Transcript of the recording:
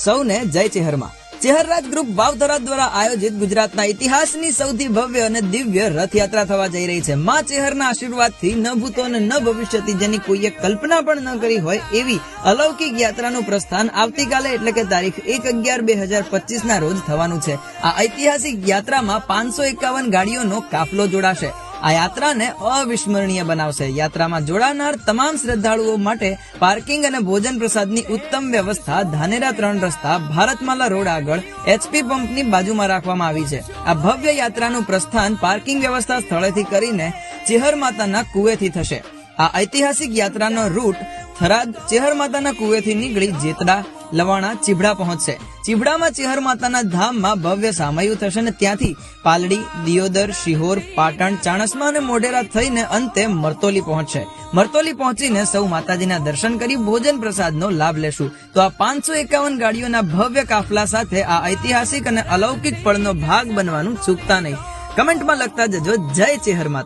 સૌને જય ચેહરમાં। ચેહરરાજ ગ્રુપ વાવથરા દ્વારા આયોજિત ગુજરાતના ઇતિહાસની સૌથી ભવ્ય અને દિવ્ય રથયાત્રા થવા જઈ રહી છે। માં ચેહરના આશીર્વાદથી ન ભૂતો અને ન ભવિષ્યથી જેની કોઈએ કલ્પના પણ ન કરી હોય એવી અલૌકિક યાત્રાનું પ્રસ્થાન આવતીકાલે એટલે કે તારીખ 1/11/2025 ના રોજ થવાનું છે। આ ઐતિહાસિક યાત્રામાં 551 ગાડીઓનો કાફલો જોડાશે। આ યાત્રાને અવિસ્મરણીય બનાવશે। યાત્રામાં જોડાનાર તમામ શ્રદ્ધાળુઓ માટે પાર્કિંગ અને ભોજન પ્રસાદની ઉત્તમ વ્યવસ્થા ધાનેરા 3 રસ્તા ભારતમાલા રોડ આગળ એચપી પંપની બાજુમાં રાખવામાં આવી છે। આ ભવ્ય યાત્રાનું પ્રસ્થાન પાર્કિંગ વ્યવસ્થા સ્થળેથી કરીને ચેહર માતાના કુવેથી થશે। આ ઐતિહાસિક યાત્રાનો રૂટ થરાદ ચેહર માતાના કુવેથી નીકળી જેતડા લવાણા ચીભડા પહોંચશે। ચીભડામાં ચેહર માતાના ધામમાં ભવ્ય સામયું થશે અને ત્યાંથી પાલડી દિયોદર શિહોર પાટણ ચાણસ્મા અને મોઢેરા થઈને અંતે મરતોલી પહોંચશે। મરતોલી પહોંચીને સૌ માતાજીના દર્શન કરી ભોજન પ્રસાદનો લાભ લેશું। તો આ 551 ગાડીઓના ભવ્ય કાફલા સાથે આ ઐતિહાસિક અને અલૌકિક પળનો ભાગ બનવાનું ચૂકતા નહીં। કમેન્ટમાં લખતા જજો જય ચેહર માતા।